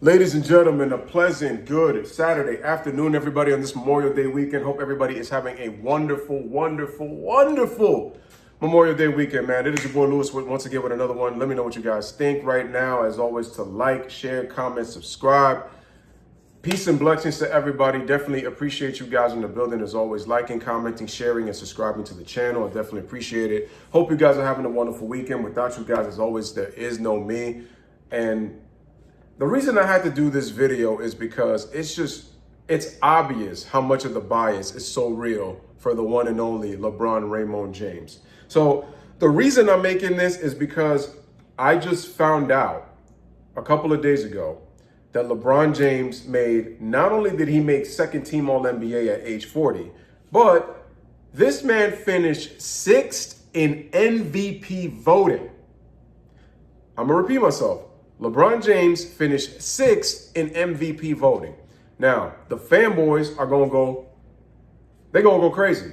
Ladies and gentlemen, a pleasant, good Saturday afternoon, everybody, on this Memorial Day weekend. Hope everybody is having a wonderful, wonderful, wonderful Memorial Day weekend, man. It is your boy Louis once again with another one. Let me know what you guys think right now. As always, to like, share, comment, subscribe. Peace and blessings to everybody. Definitely appreciate you guys in the building. As always, liking, commenting, sharing, and subscribing to the channel. I definitely appreciate it. Hope you guys are having a wonderful weekend. Without you guys, as always, there is no me. And the reason I had to do this video is because it's obvious how much of the bias is so real for the one and only LeBron Raymond James. So the reason I'm making this is because I just found out a couple of days ago that LeBron James not only did he make second team All-NBA at age 40, but this man finished 6th in MVP voting. I'm gonna repeat myself. LeBron James finished 6th in MVP voting. Now, the fanboys are going to go crazy.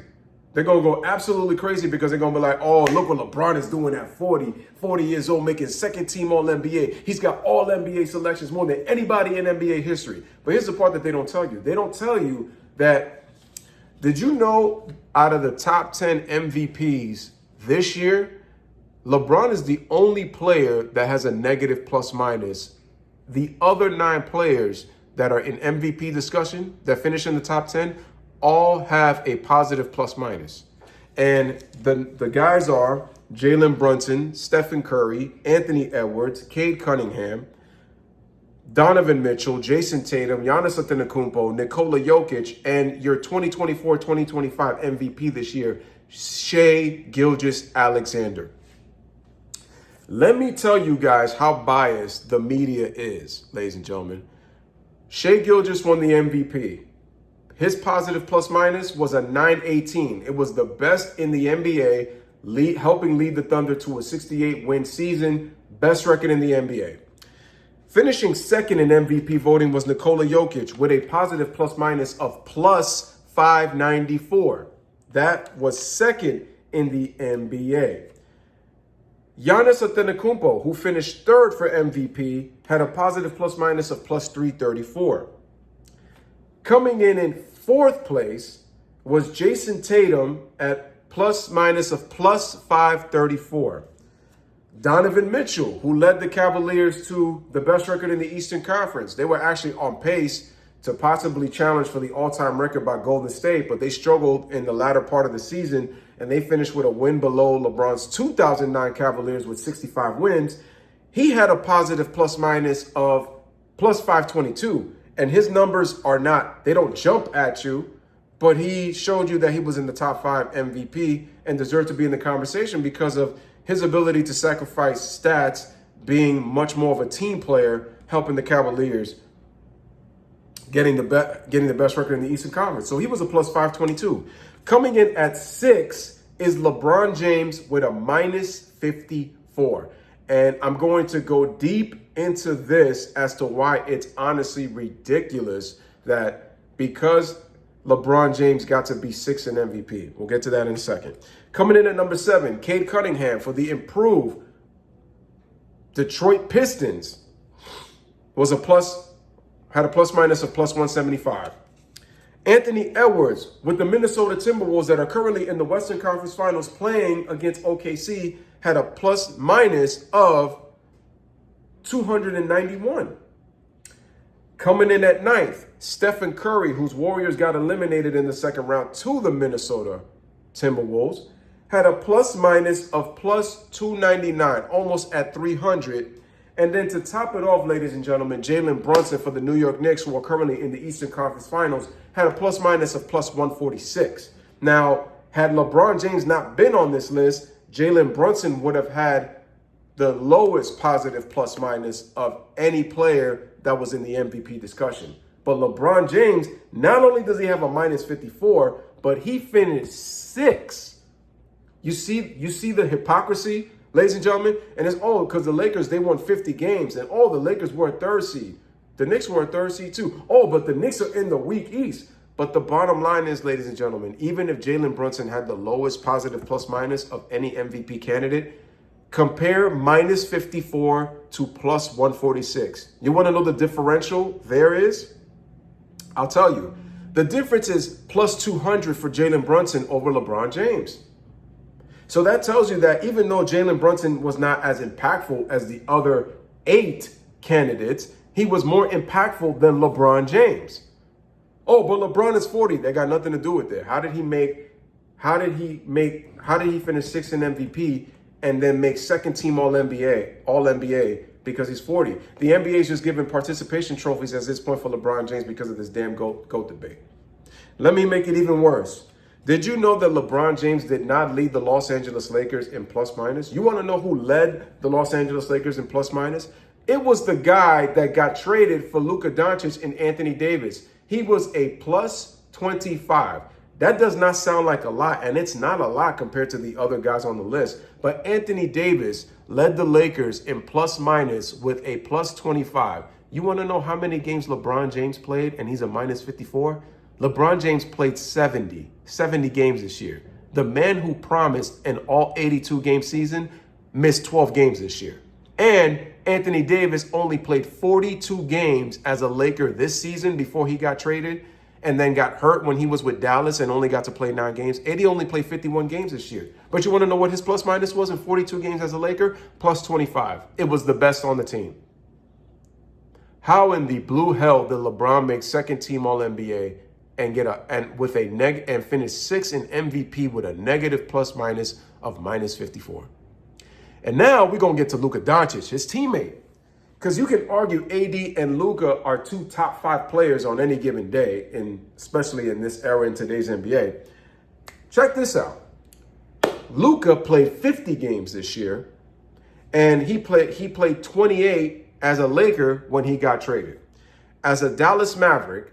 They're going to go absolutely crazy because they're going to be like, oh, look what LeBron is doing at 40 years old, making second team All-NBA. He's got All-NBA selections more than anybody in NBA history. But here's the part that they don't tell you. They don't tell you that, did you know out of the top 10 MVPs this year, LeBron is the only player that has a negative plus minus. The other 9 players that are in MVP discussion that finish in the top 10 all have a positive plus minus. And the guys are Jalen Brunson, Stephen Curry, Anthony Edwards, Cade Cunningham, Donovan Mitchell, Jason Tatum, Giannis Antetokounmpo, Nikola Jokic, and your 2024-2025 MVP this year, Shai Gilgeous-Alexander. Let me tell you guys how biased the media is, ladies and gentlemen. Shai Gilgeous won the MVP. His positive plus minus was a 918. It was the best in the NBA, helping lead the Thunder to a 68-win season, best record in the NBA. Finishing second in MVP voting was Nikola Jokic with a positive plus minus of plus 594. That was second in the NBA. Giannis Antetokounmpo, who finished third for MVP, had a positive plus minus of plus 334. Coming in fourth place was Jason Tatum at plus minus of plus 534. Donovan Mitchell, who led the Cavaliers to the best record in the Eastern Conference. They were actually on pace to possibly challenge for the all-time record by Golden State, but they struggled in the latter part of the season, and they finished with a win below LeBron's 2009 Cavaliers with 65 wins. He had a positive plus minus of plus 522, and his numbers they don't jump at you, but he showed you that he was in the top 5 MVP and deserved to be in the conversation because of his ability to sacrifice stats, being much more of a team player, helping the Cavaliers getting the best record in the Eastern Conference. So he was a plus 522. Coming in at 6 is LeBron James with a minus 54. And I'm going to go deep into this as to why it's honestly ridiculous that because LeBron James got to be 6th in MVP. We'll get to that in a second. Coming in at number 7, Cade Cunningham for the improved Detroit Pistons had a plus minus of plus 175. Anthony Edwards with the Minnesota Timberwolves that are currently in the Western Conference Finals playing against OKC had a plus minus of 291. Coming in at 9th, Stephen Curry, whose Warriors got eliminated in the second round to the Minnesota Timberwolves, had a plus minus of plus 299, almost at 300. And then to top it off, ladies and gentlemen, Jalen Brunson for the New York Knicks, who are currently in the Eastern Conference Finals, had a plus minus of plus 146. Now, had LeBron James not been on this list, Jalen Brunson would have had the lowest positive plus minus of any player that was in the MVP discussion. But LeBron James, not only does he have a minus 54, but he finished 6th. You see the hypocrisy? Ladies and gentlemen, and it's all because the Lakers, they won 50 games, and the Lakers were a 3rd seed. The Knicks were a 3rd seed too. But the Knicks are in the weak East. But the bottom line is, ladies and gentlemen, even if Jalen Brunson had the lowest positive plus minus of any MVP candidate, compare minus 54 to plus 146. You want to know the differential there is? I'll tell you. The difference is plus 200 for Jalen Brunson over LeBron James. So that tells you that even though Jalen Brunson was not as impactful as the other 8 candidates, he was more impactful than LeBron James. Oh, but LeBron is 40. That got nothing to do with it. How did he finish 6th in MVP and then make second team All-NBA because he's 40? The NBA is just giving participation trophies at this point for LeBron James because of this damn GOAT debate. Let me make it even worse. Did you know that LeBron James did not lead the Los Angeles Lakers in plus minus? You want to know who led the Los Angeles Lakers in plus minus? It was the guy that got traded for Luka Doncic and Anthony Davis. He was a plus 25. That does not sound like a lot, and it's not a lot compared to the other guys on the list. But Anthony Davis led the Lakers in plus minus with a plus 25. You want to know how many games LeBron James played, and he's a minus 54? LeBron James played 70 games this year. The man who promised an all 82 game season missed 12 games this year. And Anthony Davis only played 42 games as a Laker this season before he got traded and then got hurt when he was with Dallas and only got to play 9 games. Eddie only played 51 games this year. But you want to know what his plus minus was in 42 games as a Laker? Plus 25. It was the best on the team. How in the blue hell did LeBron make second team All-NBA and finish 6th in MVP with a negative plus minus of minus 54? And now we're going to get to Luka Doncic, his teammate. Because you can argue AD and Luka are 2 top 5 players on any given day, especially in this era in today's NBA. Check this out. Luka played 50 games this year, and he played 28 as a Laker when he got traded. As a Dallas Maverick,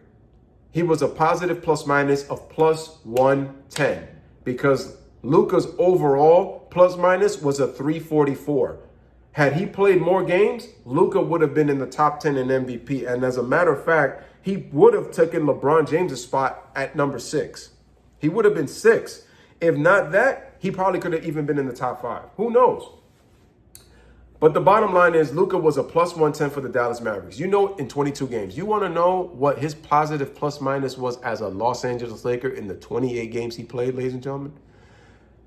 he was a positive plus minus of plus 110 because Luka's overall plus minus was a 344. Had he played more games, Luka would have been in the top 10 in MVP. And as a matter of fact, he would have taken LeBron James' spot at number 6. He would have been 6. If not that, he probably could have even been in the top 5. Who knows? But the bottom line is Luka was a plus 110 for the Dallas Mavericks. You know, in 22 games. You want to know what his positive plus minus was as a Los Angeles Laker in the 28 games he played, ladies and gentlemen?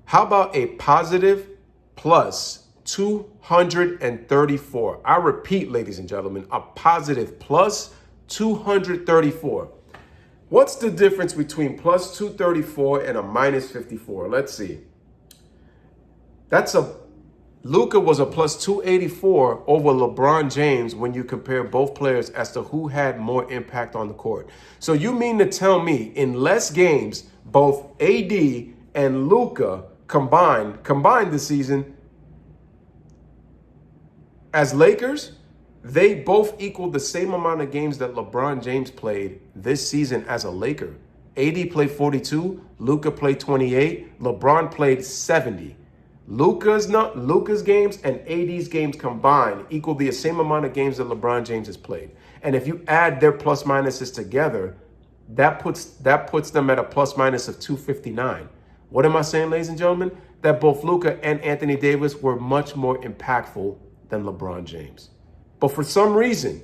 How about a positive plus 234? I repeat, ladies and gentlemen, a positive plus 234. What's the difference between plus 234 and a minus 54? Let's see. Luka was a plus 284 over LeBron James when you compare both players as to who had more impact on the court. So you mean to tell me in less games, both AD and Luka combined this season as Lakers, they both equaled the same amount of games that LeBron James played this season as a Laker. AD played 42, Luka played 28, LeBron played 70. Luka's games and AD's games combined equal the same amount of games that LeBron James has played. And if you add their plus minuses together, that puts them at a plus minus of 259. What am I saying, ladies and gentlemen? That both Luka and Anthony Davis were much more impactful than LeBron James. But for some reason,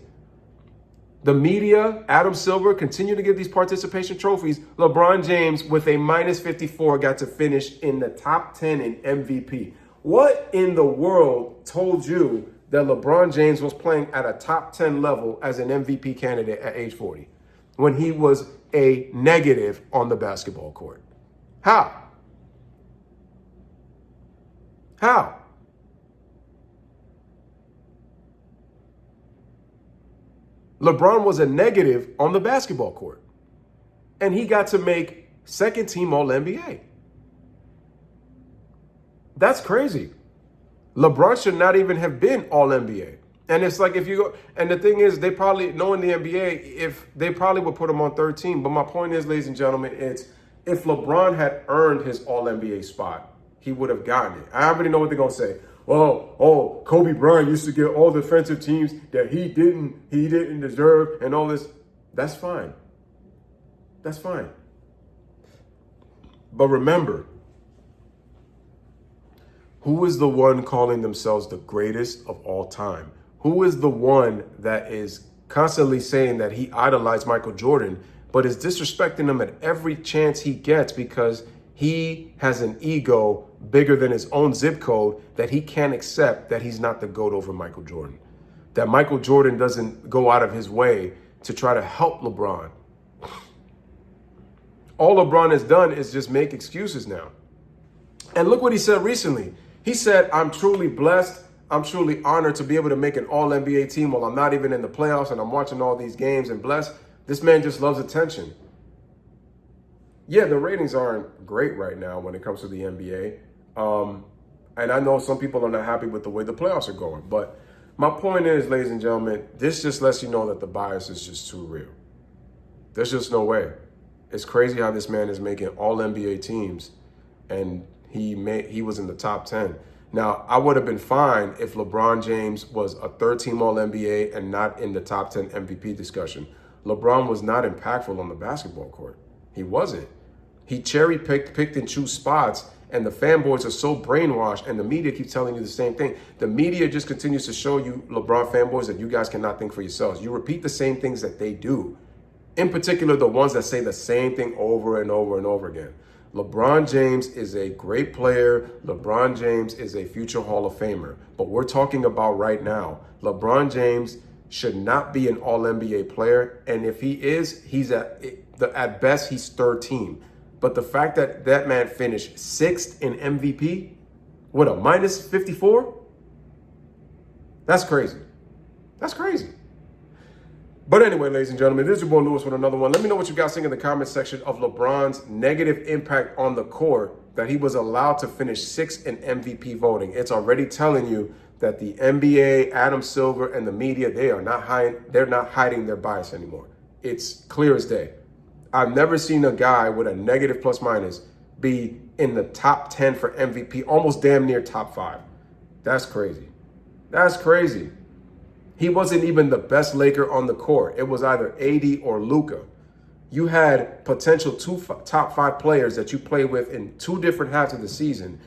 the media, Adam Silver, continue to give these participation trophies. LeBron James, with a minus 54, got to finish in the top 10 in MVP. What in the world told you that LeBron James was playing at a top 10 level as an MVP candidate at age 40 when he was a negative on the basketball court? How? LeBron was a negative on the basketball court, and he got to make second team All-NBA. That's crazy. LeBron should not even have been All-NBA. And it's like if you go, and the thing is, they probably, knowing the NBA, if they probably would put him on 13. But my point is, ladies and gentlemen, it's if LeBron had earned his All-NBA spot, he would have gotten it. I already know what they're going to say. Well, Kobe Bryant used to get all defensive teams that he didn't deserve and all this. That's fine. That's fine. But remember, who is the one calling themselves the greatest of all time? who is the one that is constantly saying that he idolized Michael Jordan, but is disrespecting him at every chance he gets because he has an ego bigger than his own zip code that he can't accept that he's not the GOAT over Michael Jordan? That Michael Jordan doesn't go out of his way to try to help LeBron. All LeBron has done is just make excuses now. And look what he said recently. He said, I'm truly blessed. I'm truly honored to be able to make an all-NBA team while I'm not even in the playoffs and I'm watching all these games and blessed. This man just loves attention. Yeah, the ratings aren't great right now when it comes to the NBA. And I know some people are not happy with the way the playoffs are going. But my point is, ladies and gentlemen, this just lets you know that the bias is just too real. There's just no way. It's crazy how this man is making all NBA teams and he was in the top 10. Now, I would have been fine if LeBron James was a third-team All-NBA and not in the top 10 MVP discussion. LeBron was not impactful on the basketball court. He wasn't. He cherry-picked and chose spots, and the fanboys are so brainwashed, and the media keeps telling you the same thing. The media just continues to show you, LeBron fanboys, that you guys cannot think for yourselves. You repeat the same things that they do. In particular, the ones that say the same thing over and over and over again. LeBron James is a great player. LeBron James is a future Hall of Famer. But we're talking about right now. LeBron James should not be an All-NBA player. And if he is, he's at best, he's third team. But the fact that that man finished 6th in MVP, what, a minus 54? That's crazy. That's crazy. But anyway, ladies and gentlemen, this is your boy Louis with another one. Let me know what you guys think in the comment section of LeBron's negative impact on the court that he was allowed to finish 6th in MVP voting. It's already telling you that the NBA, Adam Silver, and the media, they're not hiding their bias anymore. It's clear as day. I've never seen a guy with a negative plus minus be in the top 10 for MVP, almost damn near top 5. That's crazy. That's crazy. He wasn't even the best Laker on the court. It was either AD or Luka. You had potential top 5 players that you play with in 2 different halves of the season.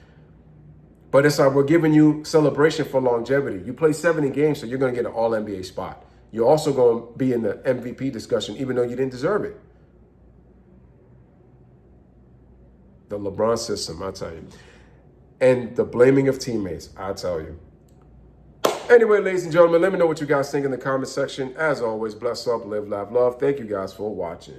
But it's like we're giving you celebration for longevity. You play 70 games, so you're going to get an All-NBA spot. You're also going to be in the MVP discussion, even though you didn't deserve it. The LeBron system, I'll tell you. And the blaming of teammates, I'll tell you. Anyway, ladies and gentlemen, let me know what you guys think in the comment section. As always, bless up, live, laugh, love. Thank you guys for watching.